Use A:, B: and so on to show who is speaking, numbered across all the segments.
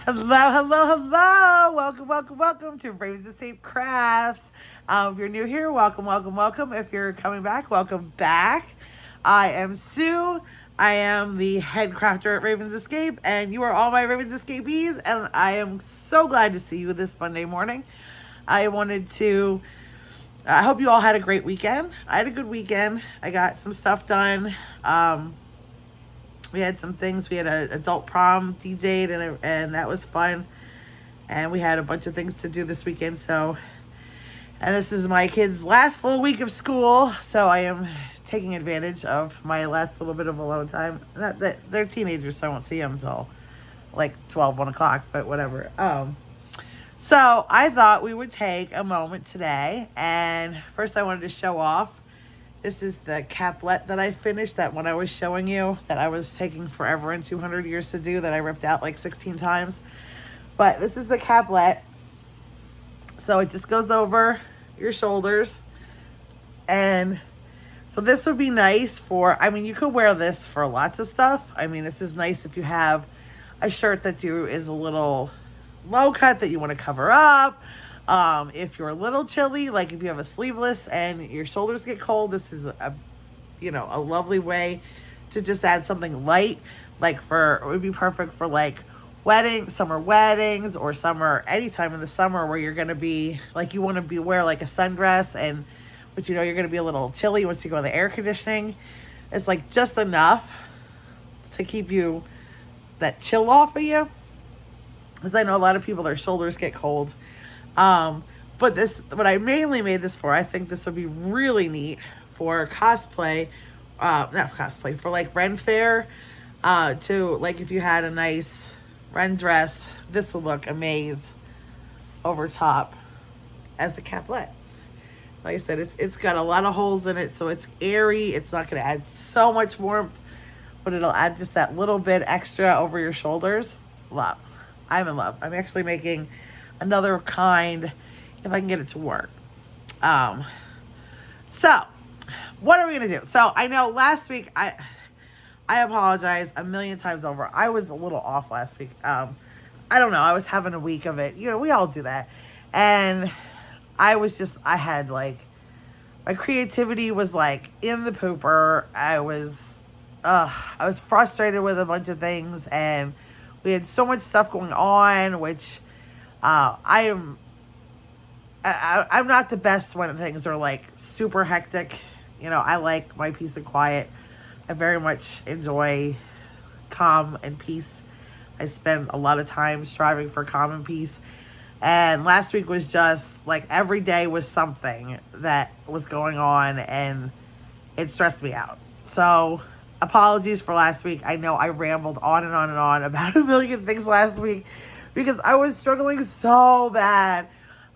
A: Hello, hello, hello. Welcome to Ravens Estate Crafts. If you're new here, welcome. If you're coming back, welcome back. I am Sue. I am the head crafter at Ravens Escape, and you are all my Ravens Escapees, and I am so glad to see you this Monday morning. I hope you all had a great weekend. I had a good weekend. I got some stuff done. We had some things. We had an adult prom DJ'd, and that was fun. And we had a bunch of things to do this weekend. And this is my kids' last full week of school, so I am taking advantage of my last little bit of alone time. Not that they're teenagers, so I won't see them until like 12, 1 o'clock, but whatever. So I thought we would take a moment today, and first I wanted to show off. This is the caplet that I finished, that one I was showing you, that I was taking forever and 200 years to do, that I ripped out like 16 times. But this is the caplet. So it just goes over your shoulders. And so this would be nice for, you could wear this for lots of stuff. This is nice if you have a shirt that is a little low cut that you want to cover up. If you're a little chilly, like if you have a sleeveless and your shoulders get cold, this is a lovely way to just add something light. It would be perfect for like summer weddings, or anytime in the summer where you're going to be like, you want to wear like a sundress, but you're going to be a little chilly once you go in the air conditioning. It's like just enough to keep that chill off of you. Because I know a lot of people, their shoulders get cold. But what I mainly made this for, I think this would be really neat for cosplay, not cosplay, for like Ren Fair, if you had a nice Ren dress, this would look amazing over top as a caplet. Like I said, it's got a lot of holes in it, so it's airy. It's not going to add so much warmth, but it'll add just that little bit extra over your shoulders. Love. I'm in love. I'm actually making another kind if I can get it to work. So what are we gonna do? So I know last week I apologize a million times over. I was a little off last week. I don't know. I was having a week of it. We all do that. And I had like, my creativity was like in the pooper. I was frustrated with a bunch of things, and we had so much stuff going on, which I'm not the best when things are like super hectic. I like my peace and quiet. I very much enjoy calm and peace. I spend a lot of time striving for calm and peace. And last week was just like every day was something that was going on, and it stressed me out. So apologies for last week. I know I rambled on and on and on about a million things last week, because I was struggling so bad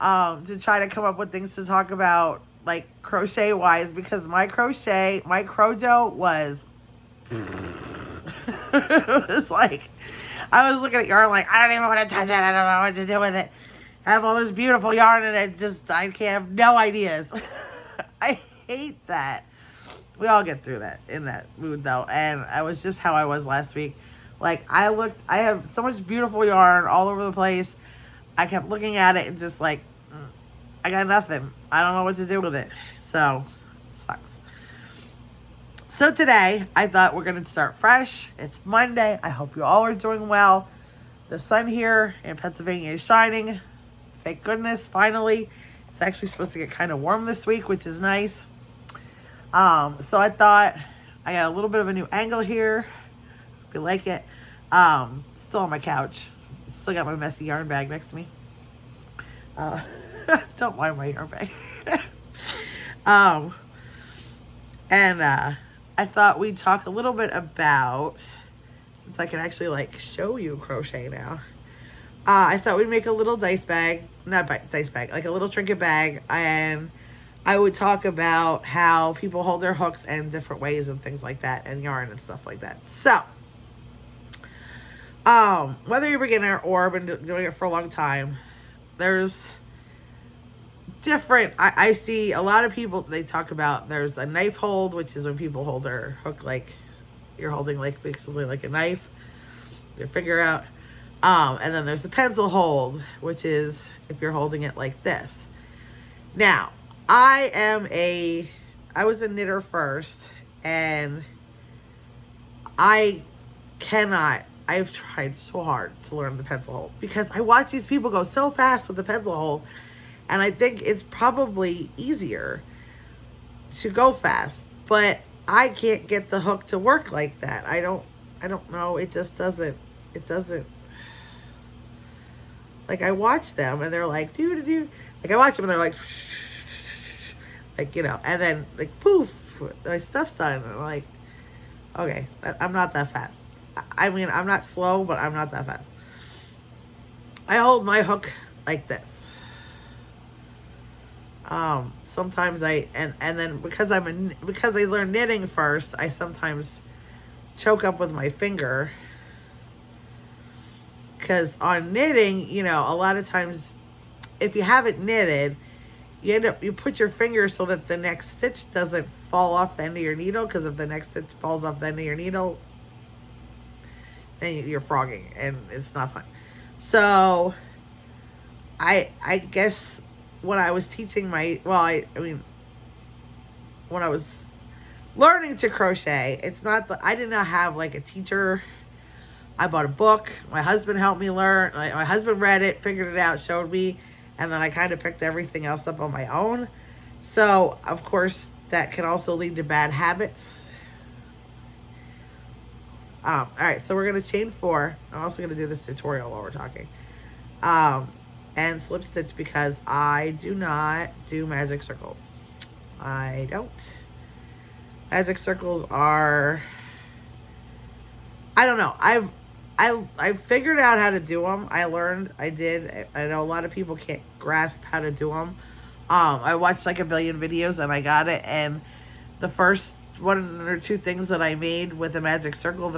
A: to try to come up with things to talk about, like crochet wise, because my crojo was it was like, I was looking at yarn like, I don't even want to touch it. I don't know what to do with it. I have all this beautiful yarn, and I can't have no ideas. I hate that. We all get through that, in that mood though. And I was just how I was last week. Like I have so much beautiful yarn all over the place. I kept looking at it and just like, I got nothing. I don't know what to do with it. So, it sucks. So today, I thought we're going to start fresh. It's Monday. I hope you all are doing well. The sun here in Pennsylvania is shining. Thank goodness, finally. It's actually supposed to get kind of warm this week, which is nice. So I thought, I got a little bit of a new angle here. Hope you like it. Still on my couch. Still got my messy yarn bag next to me. Don't mind my yarn bag. I thought we'd talk a little bit about, since I can actually like show you crochet now. I thought we'd make a little like a little trinket bag, and I would talk about how people hold their hooks in different ways and things like that, and yarn and stuff like that. So, whether you're a beginner or been doing it for a long time, there's different, I see a lot of people, they talk about, there's a knife hold, which is when people hold their hook like you're holding like basically like a knife, their finger out. And then there's the pencil hold, which is if you're holding it like this. Now, I was a knitter first, and I've tried so hard to learn the pencil hold because I watch these people go so fast with the pencil hold, and I think it's probably easier to go fast, but I can't get the hook to work like that. I don't know. It doesn't, like I watch them and they're like, do. Like I watch them and they're like, like, you know, and then like, poof, my stuff's done. And I'm like, okay, I'm not that fast. I mean, I'm not slow, but I'm not that fast. I hold my hook like this. Sometimes and then because I learned knitting first, I sometimes choke up with my finger. Because on knitting, you know, a lot of times, if you haven't knitted, you put your finger so that the next stitch doesn't fall off the end of your needle. Because if the next stitch falls off the end of your needle, then you're frogging, and it's not fun. So, I guess when I was teaching when I was learning to crochet, I did not have like a teacher. I bought a book. My husband helped me learn. My husband read it, figured it out, showed me, and then I kind of picked everything else up on my own. So, of course, that can also lead to bad habits. All right, so we're going to chain 4. I'm also going to do this tutorial while we're talking. And slip stitch because I do not do magic circles. I don't. Magic circles are, I don't know. I figured out how to do them. I know a lot of people can't grasp how to do them. I watched like a billion videos and I got it. And the first 1 or 2 things that I made with the magic circle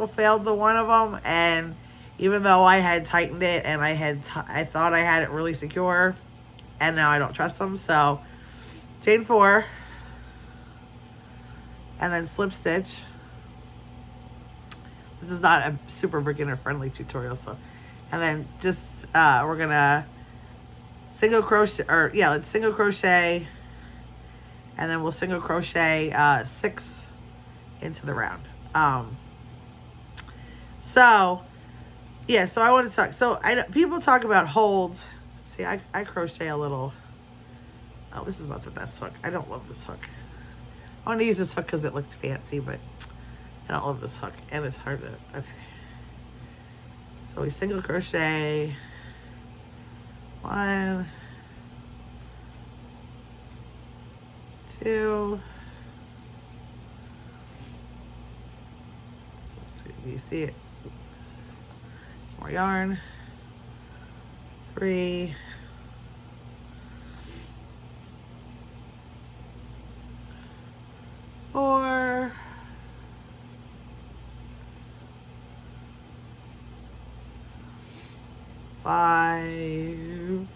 A: failed the one of them. And even though I had tightened it and I thought I had it really secure, and now I don't trust them. So chain 4 and then slip stitch. This is not a super beginner friendly tutorial, so, and then just we're gonna single crochet, let's single crochet, and then we'll single crochet 6 into the round. So I want to talk. So people talk about holds. See, I crochet a little. Oh, this is not the best hook. I don't love this hook. I want to use this hook because it looks fancy, but I don't love this hook, and it's hard to, okay. So we single crochet 1, 2, you see it, some more yarn, 3, 4, 5,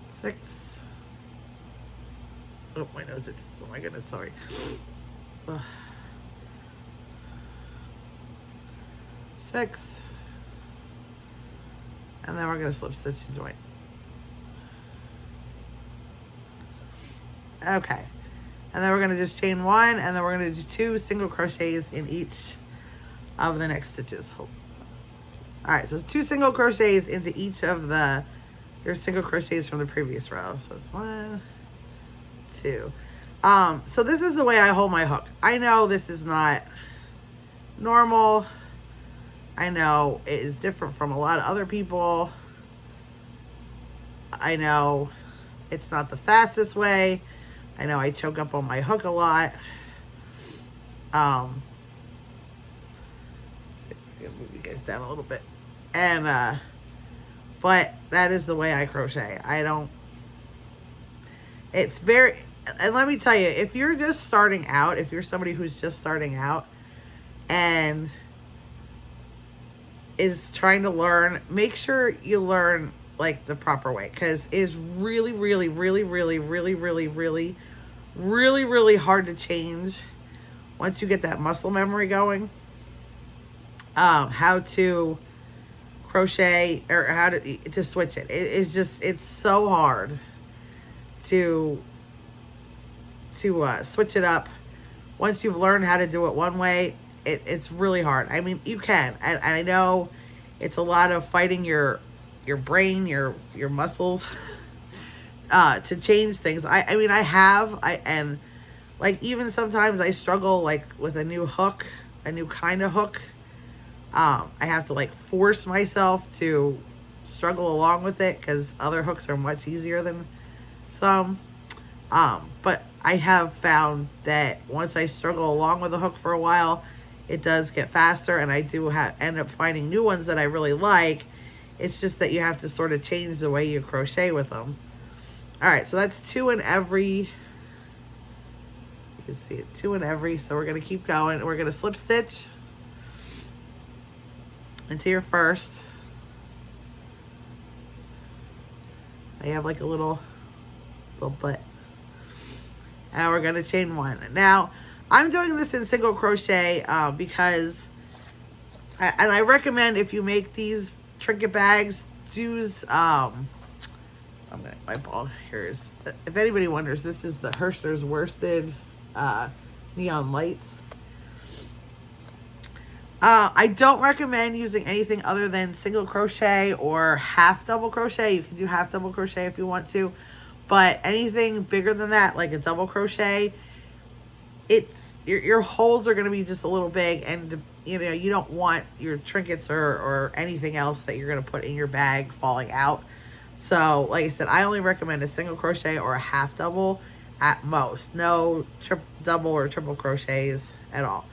A: 6. Oh, my nose itches. Oh my goodness, sorry. 6. And then we're going to slip stitch and join. Okay. And then we're going to just chain 1, and then we're going to do 2 single crochets in each of the next stitches. All right, so 2 single crochets into each of your single crochets from the previous row. So it's 1, 2. So this is the way I hold my hook. I know this is not normal. I know it is different from a lot of other people. I know it's not the fastest way. I know I choke up on my hook a lot. Move you guys down a little bit. And, but that is the way I crochet. It's very, and let me tell you, if you're just starting out, if you're somebody who's just starting out and is trying to learn, make sure you learn like the proper way, because it's really, really, really, really, really, really, really, really, really hard to change once you get that muscle memory going. how to crochet or how to switch it. It's just, it's so hard to switch it up. Once you've learned how to do it one way, it's really hard. I mean, you can, and I know it's a lot of fighting your brain, your muscles, to change things. I mean, and like, even sometimes I struggle like with a new hook, a new kind of hook. I have to like force myself to struggle along with it because other hooks are much easier than some. But I have found that once I struggle along with a hook for a while, it does get faster, and I do end up finding new ones that I really like. It's just that you have to sort of change the way you crochet with them. All right, so that's 2 in every. You can see it, 2 in every. So we're gonna keep going. We're gonna slip stitch into your first. I have like a little bit. And we're gonna chain 1. Now, I'm doing this in single crochet because, I recommend if you make these Trinket bags, use, my ball here is, if anybody wonders, this is the Hershner's Worsted neon lights. I don't recommend using anything other than single crochet or half double crochet. You can do half double crochet if you want to, but anything bigger than that, like a double crochet, it's your holes are going to be just a little big, and you know, you don't want your trinkets or anything else that you're going to put in your bag falling out. So like I said, I only recommend a single crochet or a half double at most. No double or triple crochets at all.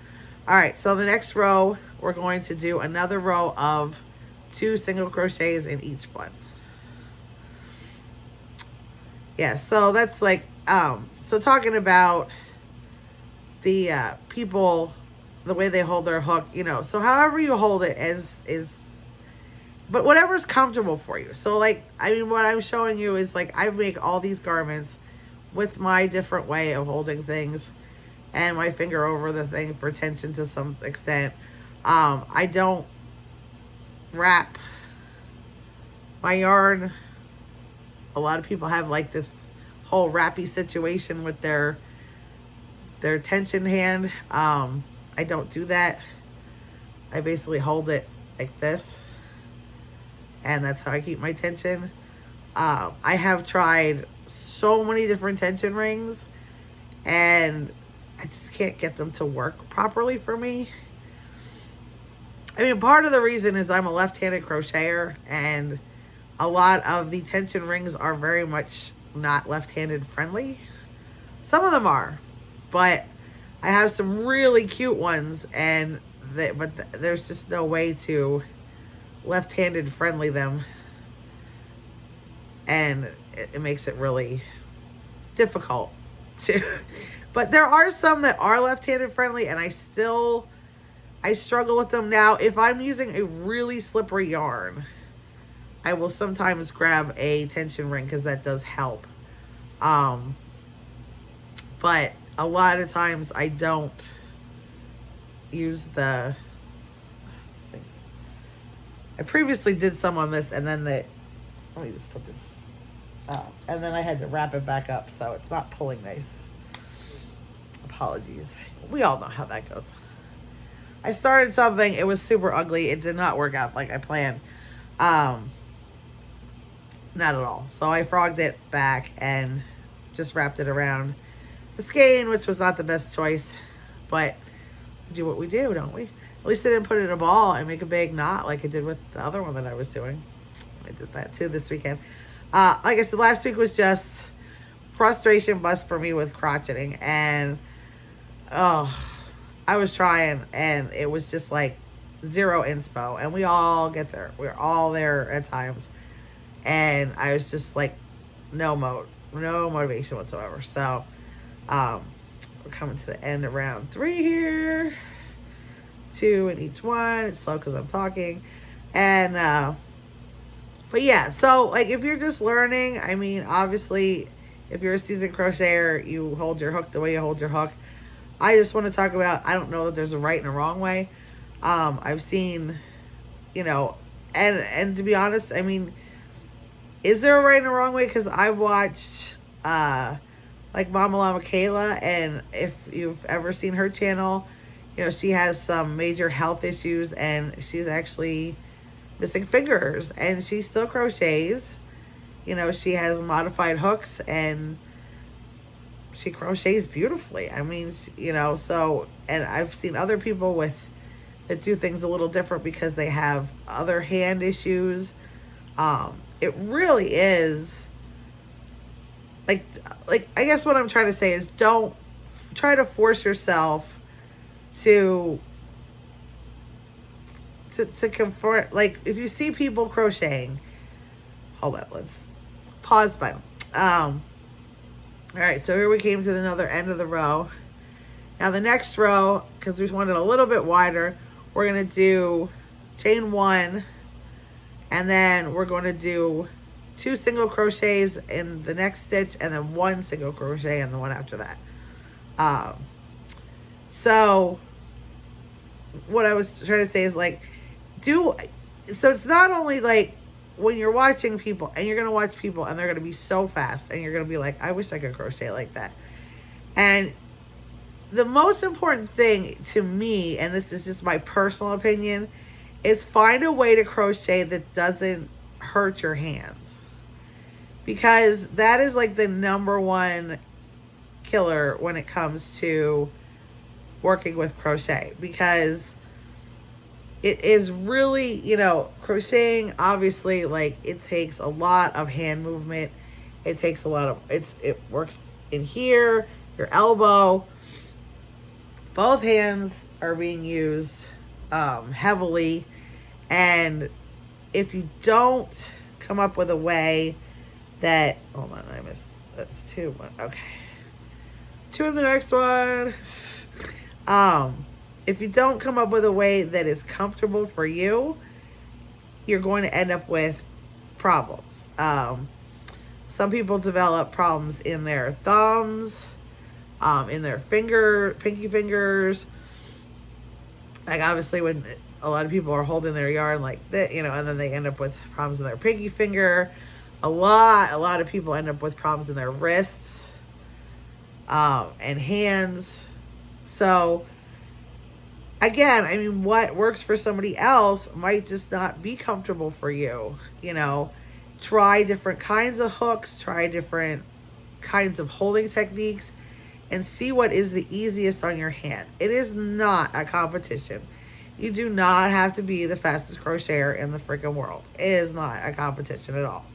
A: All right, so the next row, we're going to do another row of 2 single crochets in each one. Yeah, so that's like, so talking about the people, the way they hold their hook, you know, so however you hold it is, but whatever's comfortable for you. So like, I mean, what I'm showing you is like, I make all these garments with my different way of holding things and my finger over the thing for tension to some extent. I don't wrap my yarn. A lot of people have like this whole wrappy situation with their tension hand. I don't do that. I basically hold it like this, and that's how I keep my tension. I have tried so many different tension rings, and I just can't get them to work properly for me. I mean, part of the reason is I'm a left-handed crocheter, and a lot of the tension rings are very much not left-handed friendly. Some of them are, but I have some really cute ones, and there's just no way to left-handed friendly them, and it makes it really difficult to. But there are some that are left-handed friendly, and I struggle with them. Now, if I'm using a really slippery yarn, I will sometimes grab a tension ring because that does help. But a lot of times I don't use the things. I previously did some on this, and then let me just put this and then I had to wrap it back up, so it's not pulling nice. Apologies. We all know how that goes. I started something, it was super ugly. It did not work out like I planned. Not at all. So I frogged it back and just wrapped it around the skein, which was not the best choice, but we do what we do, don't we? At least I didn't put it in a ball and make a big knot like I did with the other one that I was doing. I did that too this weekend. Like I said, last week was just frustration bust for me with crocheting, and I was trying, and it was just like zero inspo, and we all get there. We're all there at times, and I was just like no motivation whatsoever. So we're coming to the end of round 3 here. 2 in each one. It's slow because I'm talking, and but yeah, so like if you're just learning, I mean, obviously if you're a seasoned crocheter, you hold your hook the way you hold your hook. I just want to talk about, I don't know that there's a right and a wrong way. I've seen, you know, and to be honest, I mean, is there a right and a wrong way? Because I've watched like Mama Llama Kayla, and if you've ever seen her channel, you know, she has some major health issues, and she's actually missing fingers, and she still crochets. You know, she has modified hooks, and she crochets beautifully. I mean, you know, so, and I've seen other people with that do things a little different because they have other hand issues. It really is like I guess what I'm trying to say is don't try to force yourself to conform. Like, if you see people crocheting, hold on, let's pause button. All right, so here we came to another end of the row. Now the next row, because we wanted a little bit wider, we're going to do chain 1, and then we're going to do 2 single crochets in the next stitch, and then 1 single crochet in the one after that. So what I was trying to say is, like, so it's not only like when you're watching people, and you're going to watch people and they're going to be so fast, and you're going to be like, I wish I could crochet like that. And the most important thing to me, and this is just my personal opinion, is find a way to crochet that doesn't hurt your hands. Because that is like the number one killer when it comes to working with crochet. Because it is really, you know, crocheting, obviously, like, it takes a lot of hand movement. It takes a lot of, it works in here, your elbow. Both hands are being used heavily. And if you don't come up with a way that, hold on, I missed, that's 2, okay. 2 in the next one. If you don't come up with a way that is comfortable for you, you're going to end up with problems. Some people develop problems in their thumbs, in their pinky fingers. Like, obviously, when a lot of people are holding their yarn like that, you know, and then they end up with problems in their pinky finger. A lot of people end up with problems in their wrists, and hands. So, again, I mean, what works for somebody else might just not be comfortable for you. You know, try different kinds of hooks, try different kinds of holding techniques, and see what is the easiest on your hand. It is not a competition. You do not have to be the fastest crocheter in the freaking world. It is not a competition at all.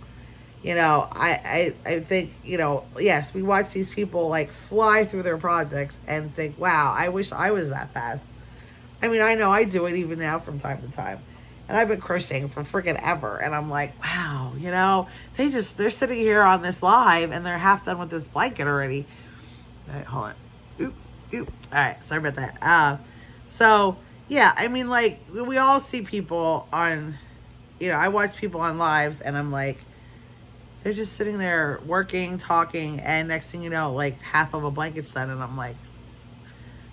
A: You know, I think, you know, yes, we watch these people like fly through their projects and think, wow, I wish I was that fast. I mean, I know I do it even now from time to time. And I've been crocheting for freaking ever. And I'm like, wow, you know, they're sitting here on this live and they're half done with this blanket already. All right, hold on. Oop. All right, sorry about that. So, yeah, I mean, like, we all see people on, you know, I watch people on lives and I'm like, they're just sitting there working, talking, and next thing you know, like, half of a blanket's done. And I'm like,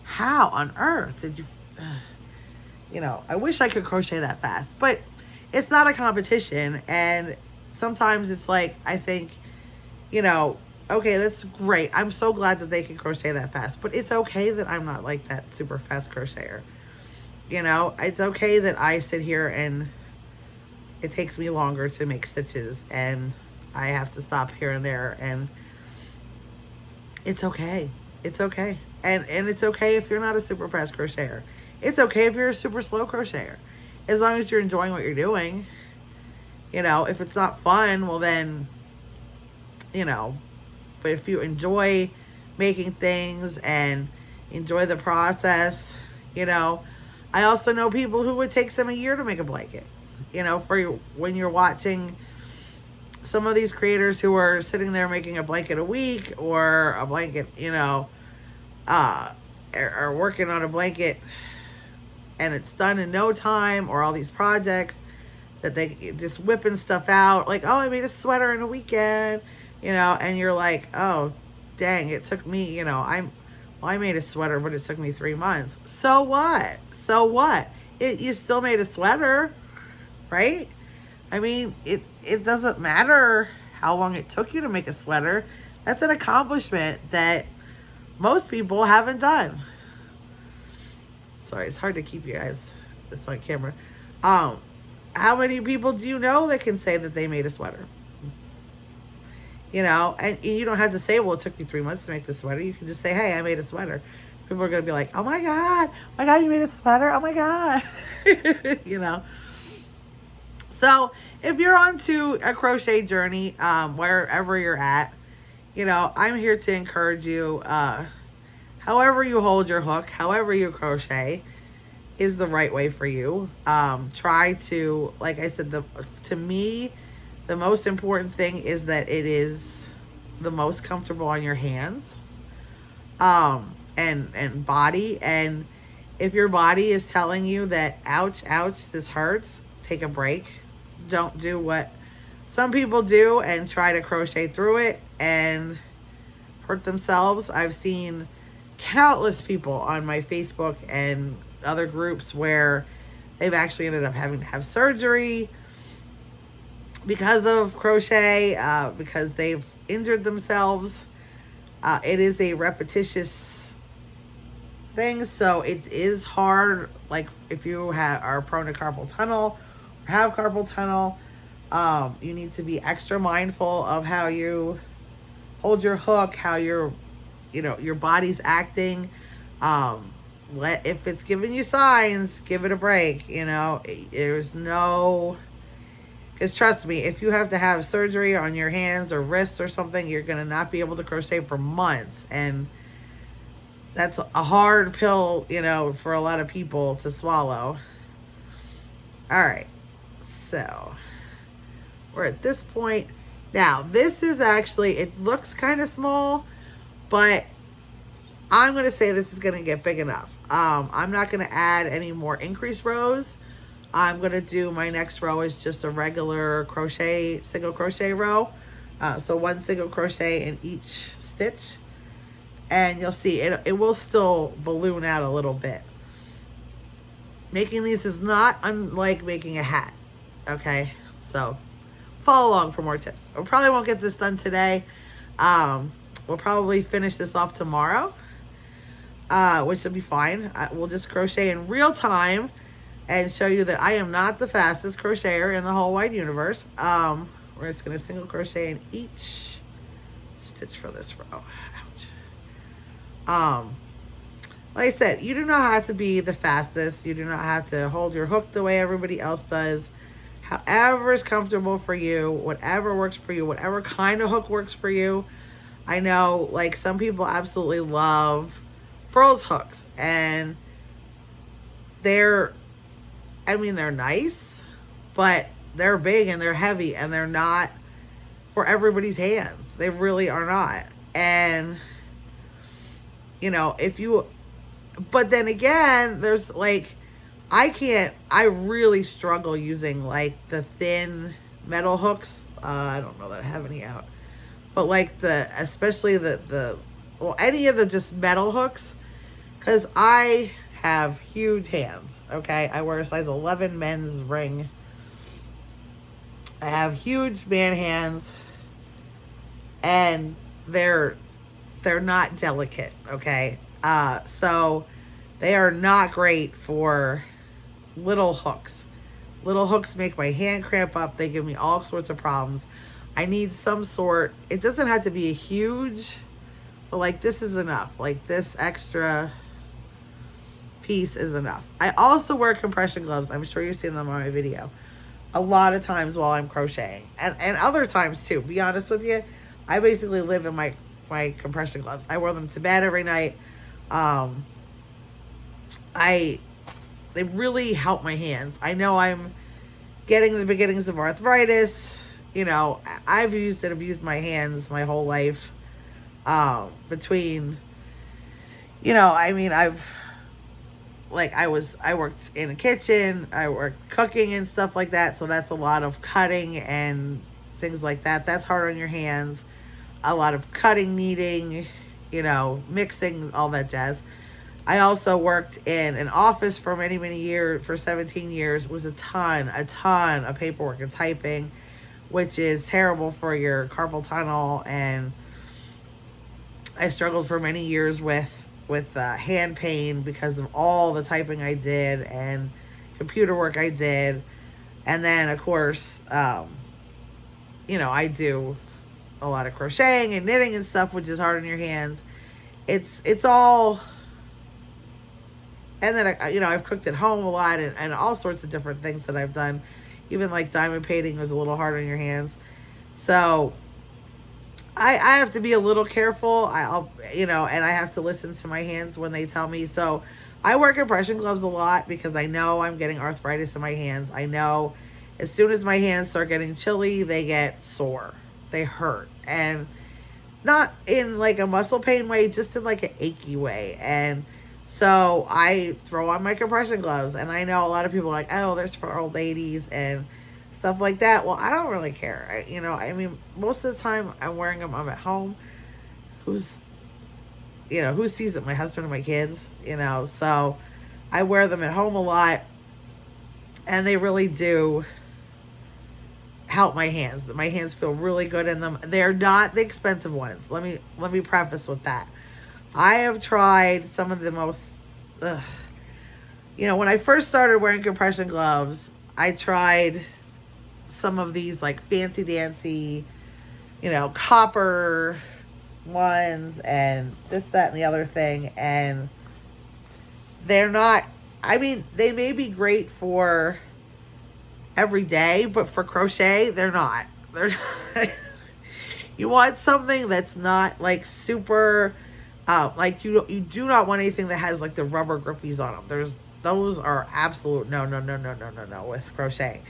A: how on earth did you... You know, I wish I could crochet that fast, but it's not a competition. And sometimes it's like, I think, you know, okay, that's great. I'm so glad that they can crochet that fast, but it's okay that I'm not like that super fast crocheter. You know, it's okay that I sit here and it takes me longer to make stitches and I have to stop here and there, and it's okay. It's okay. And it's okay if you're not a super fast crocheter. It's okay if you're a super slow crocheter. As long as you're enjoying what you're doing. You know, if it's not fun, well then, you know, but if you enjoy making things and enjoy the process, you know. I also know people who would take them a year to make a blanket. You know, for when you're watching some of these creators who are sitting there making a blanket a week, or a blanket, you know, are working on a blanket and it's done in no time, or all these projects that they just whipping stuff out. Like, oh, I made a sweater in a weekend, you know, and you're like, oh, dang, it took me, you know, I made a sweater, but it took me 3 months. So what? So what? you still made a sweater, right? I mean, it doesn't matter how long it took you to make a sweater. That's an accomplishment that most people haven't done. Sorry, it's hard to keep you guys this on camera. Um, how many people do you know that can say that they made a sweater? You know, and you don't have to say, well, it took me 3 months to make the sweater. You can just say, hey, I made a sweater. People are going to be like, oh my God, you made a sweater. Oh my God. You know, so if you're onto a crochet journey, wherever you're at, you know, I'm here to encourage you. However you hold your hook, however you crochet is the right way for you. Try to, like I said, to me, the most important thing is that it is the most comfortable on your hands, and body. And if your body is telling you that, ouch, ouch, this hurts, take a break. Don't do what some people do and try to crochet through it and hurt themselves. I've seen countless people on my Facebook and other groups where they've actually ended up having to have surgery because of crochet, because they've injured themselves. It is a repetitious thing, so it is hard. Like if you are prone to carpal tunnel or have carpal tunnel, you need to be extra mindful of how you hold your hook, how your body's acting. If it's giving you signs, give it a break. You know, there's no, because trust me, if you have to have surgery on your hands or wrists or something, you're going to not be able to crochet for months. And that's a hard pill, you know, for a lot of people to swallow. All right. So we're at this point. Now, this is actually, it looks kind of small, but I'm going to say this is going to get big enough. I'm not going to add any more increase rows. I'm going to do, my next row is just a regular crochet, single crochet row. So one single crochet in each stitch. And you'll see it will still balloon out a little bit. Making these is not unlike making a hat. Okay, so follow along for more tips. We probably won't get this done today. We'll probably finish this off tomorrow, which will be fine. We'll just crochet in real time and show you that I am not the fastest crocheter in the whole wide universe. We're just going to single crochet in each stitch for this row. Ouch. Like I said, you do not have to be the fastest. You do not have to hold your hook the way everybody else does. However is comfortable for you, whatever works for you, whatever kind of hook works for you. I know, like, some people absolutely love froze hooks, and they're nice, but they're big and they're heavy and they're not for everybody's hands. They really are not. And, you know, but then again, there's like, I really struggle using like the thin metal hooks. I don't know that I have any out, but like especially any of the just metal hooks, because I have huge hands. Okay, I wear a size 11 men's ring. I have huge man hands, and they're not delicate. Okay, so they are not great for little hooks. Little hooks make my hand cramp up. They give me all sorts of problems. I need some sort, it doesn't have to be a huge, but like this is enough. Like this extra piece is enough. I also wear compression gloves. I'm sure you've seen them on my video a lot of times while I'm crocheting, and other times too. Be honest with you, I basically live in my compression gloves. I wear them to bed every night. They really help my hands. I know I'm getting the beginnings of arthritis. You know, I've used and abused my hands my whole life. Between, you know, I mean, I worked in a kitchen, I worked cooking and stuff like that. So that's a lot of cutting and things like that. That's hard on your hands. A lot of cutting, kneading, you know, mixing, all that jazz. I also worked in an office for many, many years, for 17 years. It was a ton of paperwork and typing, which is terrible for your carpal tunnel. And I struggled for many years with hand pain because of all the typing I did and computer work I did. And then, of course, I do a lot of crocheting and knitting and stuff, which is hard on your hands. It's all, and then I've cooked at home a lot, and all sorts of different things that I've done. Even like diamond painting was a little hard on your hands, so I have to be a little careful. And I have to listen to my hands when they tell me. So I wear compression gloves a lot because I know I'm getting arthritis in my hands. I know as soon as my hands start getting chilly, they get sore. They hurt. And not in like a muscle pain way, just in like an achy way. And so I throw on my compression gloves. And I know a lot of people are like, oh, there's for old ladies and stuff like that. Well, I don't really care. Most of the time I'm wearing them, I'm at home. Who sees it? My husband and my kids, so I wear them at home a lot, and they really do help my hands. My hands feel really good in them. They're not the expensive ones. Let me preface with that. I have tried some of the most, when I first started wearing compression gloves, I tried some of these like fancy dancy, copper ones and this, that, and the other thing. And they're not, they may be great for every day, but for crochet, they're not. You want something that's not like super, like you do not want anything that has like the rubber grippies on them. Those are absolute no with crochet.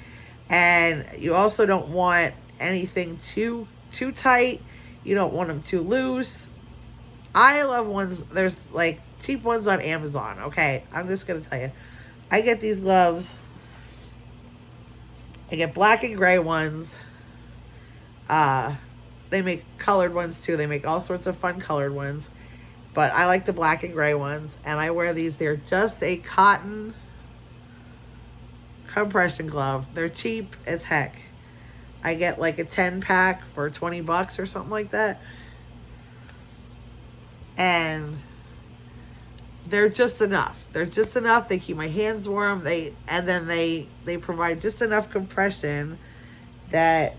A: And you also don't want anything too tight. You don't want them too loose. I love ones, there's like cheap ones on Amazon. Okay, I'm just going to tell you. I get these gloves. I get black and gray ones. They make colored ones too. They make all sorts of fun colored ones. But I like the black and gray ones. And I wear these. They're just a cotton compression glove. They're cheap as heck. I get like a 10 pack for $20 or something like that. And they're just enough. They're just enough. They keep my hands warm. They provide just enough compression that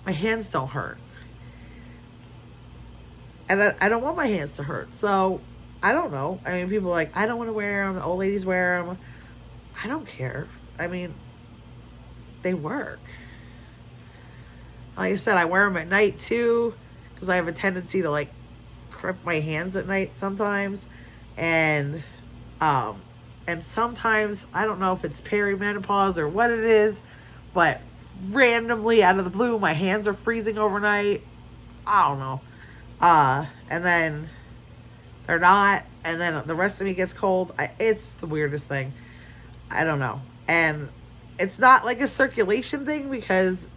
A: my hands don't hurt. And I don't want my hands to hurt. So I don't know. People are like, I don't want to wear them. The old ladies wear them. I don't care. They work. Like I said, I wear them at night too, because I have a tendency to like grip my hands at night sometimes. And sometimes, I don't know if it's perimenopause or what it is, but randomly out of the blue, my hands are freezing overnight. I don't know. And then they're not, and then the rest of me gets cold. It's the weirdest thing. I don't know. And it's not like a circulation thing because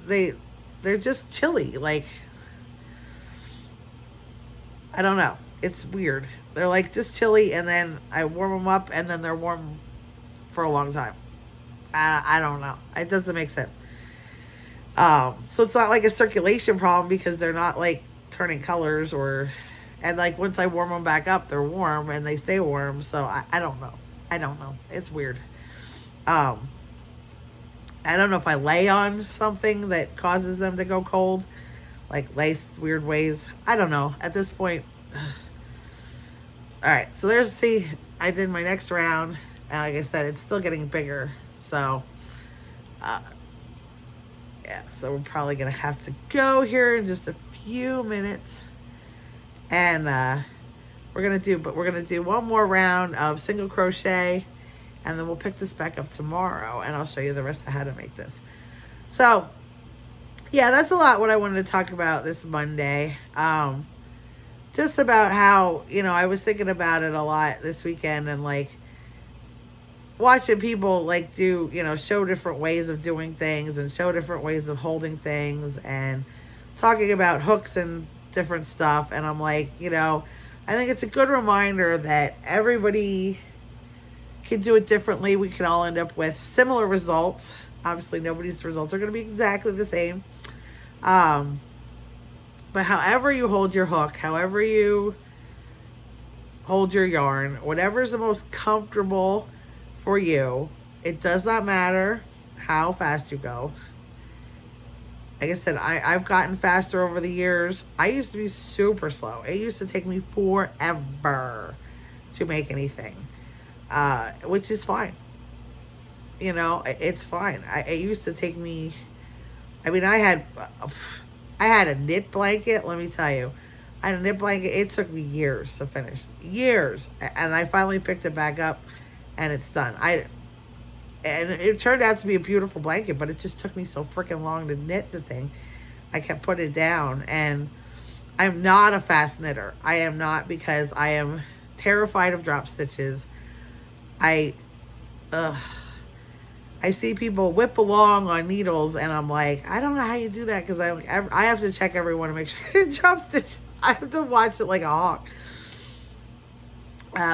A: they're just chilly. Like, I don't know. It's weird. They're like just chilly, and then I warm them up, and then they're warm for a long time. I don't know. It doesn't make sense. So it's not like a circulation problem because they're not like turning colors and like once I warm them back up, they're warm and they stay warm. So I don't know. I don't know. It's weird. I don't know if I lay on something that causes them to go cold, like lace weird ways. I don't know at this point. All right, so I did my next round, and like I said, it's still getting bigger. So, so we're probably gonna have to go here in just a few minutes, and we're gonna do one more round of single crochet, and then we'll pick this back up tomorrow, and I'll show you the rest of how to make this. So, yeah, that's a lot what I wanted to talk about this Monday. Just about how, I was thinking about it a lot this weekend, and like watching people like do, show different ways of doing things and show different ways of holding things and talking about hooks and different stuff. And I'm like, I think it's a good reminder that everybody can do it differently. We can all end up with similar results. Obviously, nobody's results are going to be exactly the same. Um, but however you hold your hook, however you hold your yarn, whatever is the most comfortable for you, it does not matter how fast you go. Like I said, I've gotten faster over the years. I used to be super slow. It used to take me forever to make anything, which is fine. You know, it's fine. It used to take me. I mean, I had a knit blanket. Let me tell you, I had a knit blanket. It took me years to finish, years, and I finally picked it back up, and it's done. And it turned out to be a beautiful blanket, but it just took me so freaking long to knit the thing. I kept putting it down, and I'm not a fast knitter. I am not, because I am terrified of drop stitches. I see people whip along on needles, and I'm like, I don't know how you do that, because I have to check every one to make sure I didn't drop stitches. I have to watch it like a hawk,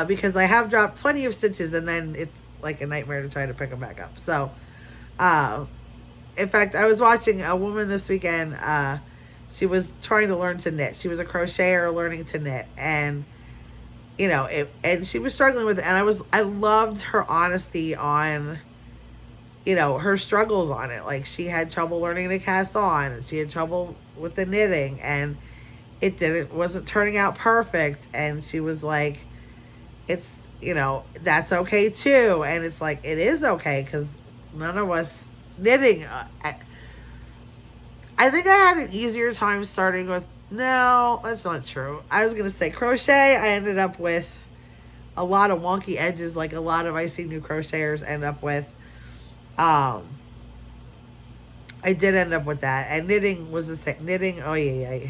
A: because I have dropped plenty of stitches, and then it's like a nightmare to try to pick them back up. So, in fact, I was watching a woman this weekend. She was trying to learn to knit. She was a crocheter learning to knit, and you know, and she was struggling with it. And I loved her honesty on, you know, her struggles on it. Like, she had trouble learning to cast on, and she had trouble with the knitting, and it wasn't turning out perfect. And she was like, it's, you know, that's okay too. And it's like, it is okay, because none of us knitting. I think I had an easier time starting with, no, that's not true. I was going to say crochet. I ended up with a lot of wonky edges, like a lot of I see new crocheters end up with. I did end up with that. And knitting was the same. Knitting, oh yeah.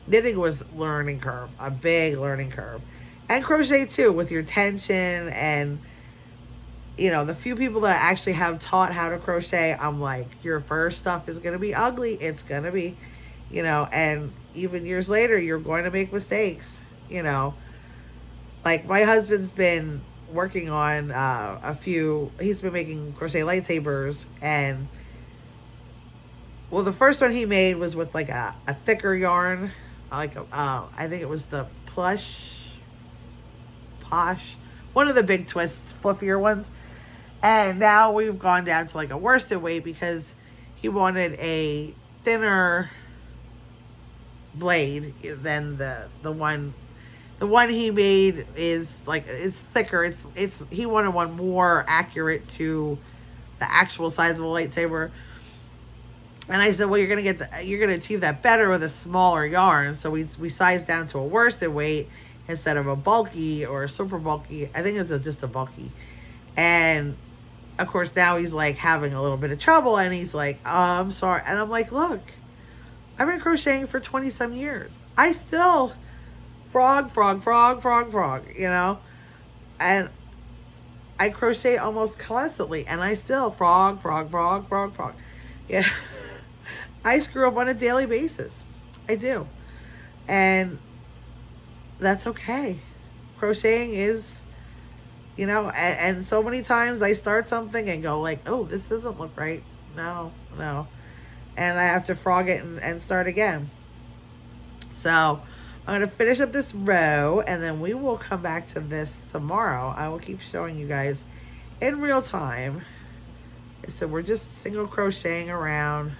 A: Knitting was learning curve, a big learning curve. And crochet too, with your tension, and you know, the few people that actually have taught how to crochet, I'm like, your first stuff is going to be ugly. It's going to be, you know, and even years later, you're going to make mistakes, you know. Like, my husband's been working on he's been making crochet lightsabers, and well, the first one he made was with like a thicker yarn, like I think it was the Posh, one of the big twists, fluffier ones. And now we've gone down to like a worsted weight, because he wanted a thinner blade than the one he made is thicker. It's he wanted one more accurate to the actual size of a lightsaber. And I said, well, you're gonna achieve that better with a smaller yarn. So we sized down to a worsted weight instead of a bulky or a super bulky. I think it was just a bulky. And of course, now he's like having a little bit of trouble, and he's like, oh, I'm sorry. And I'm like, look, I've been crocheting for 20 some years. I still frog, you know, and I crochet almost constantly, and I still frog. Yeah. I screw up on a daily basis. I do. And that's okay. Crocheting is, you know, and so many times I start something and go like, oh, this doesn't look right. No. And I have to frog it and start again. So I'm going to finish up this row, and then we will come back to this tomorrow. I will keep showing you guys in real time. So we're just single crocheting around.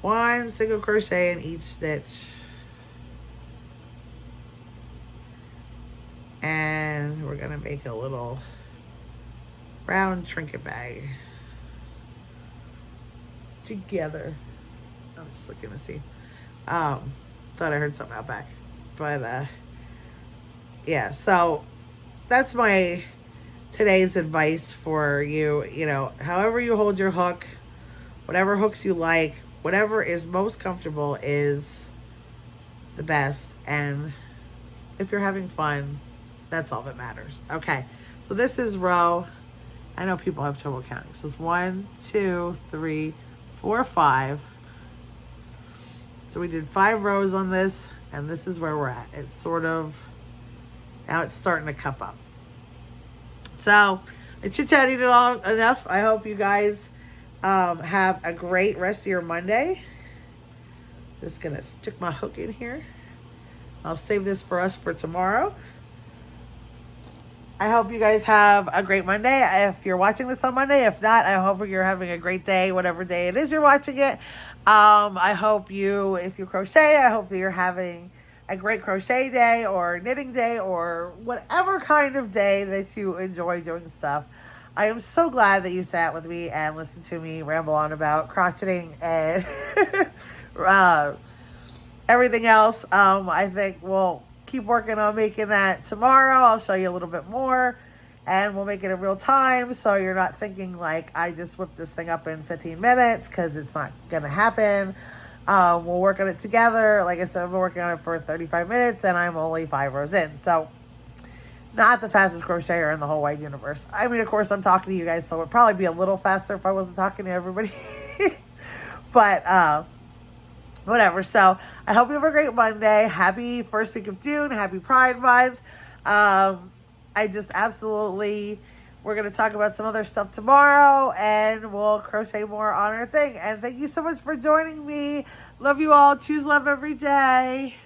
A: One single crochet in each stitch. And we're going to make a little round trinket bag together. I'm just looking to see. Thought I heard something out back. But, yeah, so that's my today's advice for you. You know, however you hold your hook, whatever hooks you like, whatever is most comfortable is the best. And if you're having fun, that's all that matters. Okay, so this is row. I know people have trouble counting. So it's 1, 2, 3, 4, 5, So we did 5 rows on this, and this is where we're at. It's sort of, now it's starting to cup up. So I chit-chatted it all enough. I hope you guys have a great rest of your Monday. Just gonna stick my hook in here. I'll save this for us for tomorrow. I hope you guys have a great Monday. If you're watching this on Monday, if not, I hope you're having a great day, whatever day it is you're watching it. I hope you, if you crochet, I hope that you're having a great crochet day or knitting day or whatever kind of day that you enjoy doing stuff. I am so glad that you sat with me and listened to me ramble on about crocheting and everything else. I think we'll keep working on making that tomorrow. I'll show you a little bit more and we'll make it in real time, so you're not thinking like I just whipped this thing up in 15 minutes, because it's not gonna happen. We'll work on it together. Like I said, I've been working on it for 35 minutes and I'm only 5 rows in, so not the fastest crocheter in the whole wide universe. I mean, of course, I'm talking to you guys, so it would probably be a little faster if I wasn't talking to everybody. But whatever. So I hope you have a great Monday. Happy first week of June. Happy Pride Month. I just absolutely, we're going to talk about some other stuff tomorrow and we'll crochet more on our thing. And thank you so much for joining me. Love you all. Choose love every day.